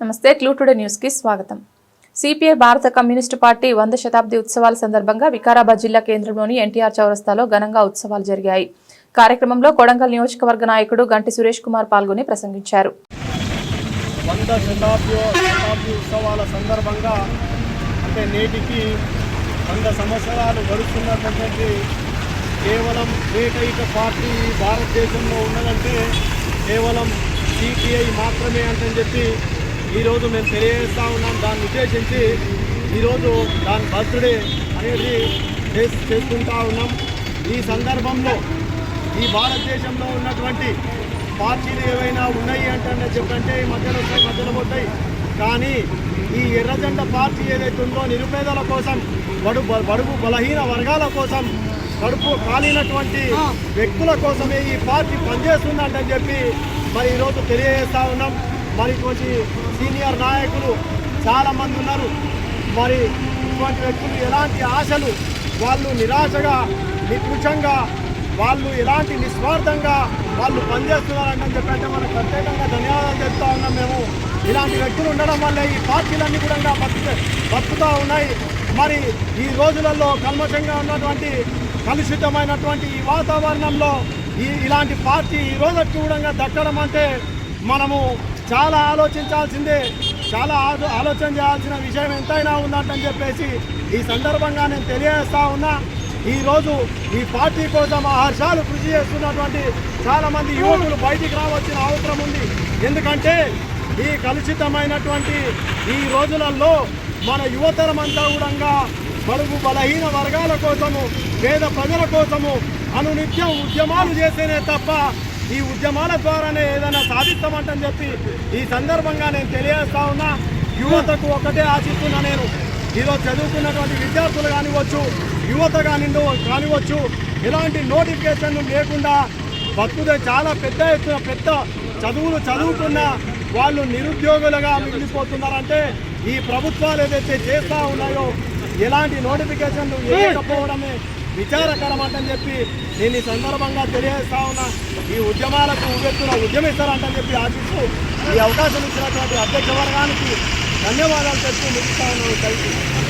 నమస్తే clue today news కి స్వాగతం. సిపిఐ భారత కమ్యూనిస్టు పార్టీ 100వ శతాబ్ది ఉత్సవాల సందర్భంగా వికారాబాద్ జిల్లా కేంద్రంలోని ఎన్టీఆర్ చౌరస్తాలో ఘనంగా ఉత్సవాలు జరిగాయి. కార్యక్రమంలో కొడంగల్ నియోజకవర్గ నాయకుడు గంటి సురేష్ కుమార్ పాల్గొని ప్రసంగించారు. 100వ శతాబ్ది ఉత్సవాల సందర్భంగా అంటే నేటికి 100 సంవత్సరాలు గడుస్తున్నటువంటి కేవలం ఏకైక పార్టీ భారతదేశంలో ఉన్నదంటే కేవలం సిపిఐ మాత్రమే అంటే చెప్పి ఈరోజు మేము తెలియజేస్తూ ఉన్నాం. దాన్ని ఉద్దేశించి ఈరోజు దాని బర్త్డే అనేది చేసుకుంటూ ఉన్నాం. ఈ సందర్భంలో ఈ భారతదేశంలో ఉన్నటువంటి పార్టీలు ఏవైనా ఉన్నాయి అంటే చెప్పంటే మధ్యలో వస్తాయి, మధ్యలో పోతాయి. కానీ ఈ ఎర్రజెండ పార్టీ ఏదైతే ఉందో నిరుపేదల కోసం, బడుగు బలహీన వర్గాల కోసం, కడుపు కాలినటువంటి వ్యక్తుల కోసమే ఈ పార్టీ పనిచేస్తుందంటని చెప్పి మరి ఈరోజు తెలియజేస్తూ ఉన్నాం. మరి ఇటువంటి సీనియర్ నాయకులు చాలామంది ఉన్నారు. మరి ఇటువంటి వ్యక్తులు ఎలాంటి ఆశలు, వాళ్ళు నిరాశగా నికృషంగా వాళ్ళు ఎలాంటి నిస్వార్థంగా వాళ్ళు పనిచేస్తున్నారంటని చెప్పంటే మనకు ప్రత్యేకంగా ధన్యవాదాలు చెప్తా ఉన్నాం. మేము ఇలాంటి వ్యక్తులు ఉండడం వల్ల ఈ పార్టీలన్నీ కూడా బతుకుతూ ఉన్నాయి. మరి ఈ రోజులలో కల్మషంగా ఉన్నటువంటి కలుషితమైనటువంటి ఈ వాతావరణంలో ఇలాంటి పార్టీ ఈ రోజుకి కూడా దక్కడం అంటే మనము చాలా ఆలోచించాల్సిందే, చాలా ఆలోచన చేయాల్సిన విషయం ఎంతైనా ఉందంటని చెప్పేసి ఈ సందర్భంగా నేను తెలియజేస్తా ఉన్నా. ఈరోజు ఈ పార్టీ కోసం ఆహర్షాలు కృషి చేస్తున్నటువంటి చాలామంది యువకులు బయటికి రావాల్సిన అవసరం ఉంది. ఎందుకంటే ఈ కలుషితమైనటువంటి ఈ రోజులలో మన యువతరం అంతా కూడా బడుగు బలహీన వర్గాల కోసము, పేద ప్రజల కోసము అనునిత్యం ఉద్యమాలు చేసేనే తప్ప ఈ ఉద్యమాల ద్వారానే ఏదైనా సాధిస్తామంటని చెప్పి ఈ సందర్భంగా నేను తెలియజేస్తా ఉన్నా. యువతకు ఒకటే ఆశిస్తున్నా, నేను ఈరోజు చదువుకున్నటువంటి విద్యార్థులు కానివచ్చు, యువత కానివచ్చు, ఎలాంటి నోటిఫికేషన్లు లేకుండా బతుకుదే చాలా పెద్ద ఎత్తున పెద్ద చదువులు చదువుకున్న వాళ్ళు నిరుద్యోగులుగా మిగిలిపోతున్నారంటే ఈ ప్రభుత్వాలు ఏదైతే చేస్తూ ఉన్నాయో ఎలాంటి నోటిఫికేషన్లు లేకపోవడమే విచారకరం అంటని చెప్పి నేను ఈ సందర్భంగా తెలియజేస్తా ఉన్నా. ఈ ఉద్యమాలకు ఉద్యమిస్తారంటని చెప్పి ఆశిస్తూ ఈ అవకాశం ఇచ్చినటువంటి అధ్యక్ష వర్గానికి ధన్యవాదాలు చెప్తూ ముగిస్తా ఉన్నాను.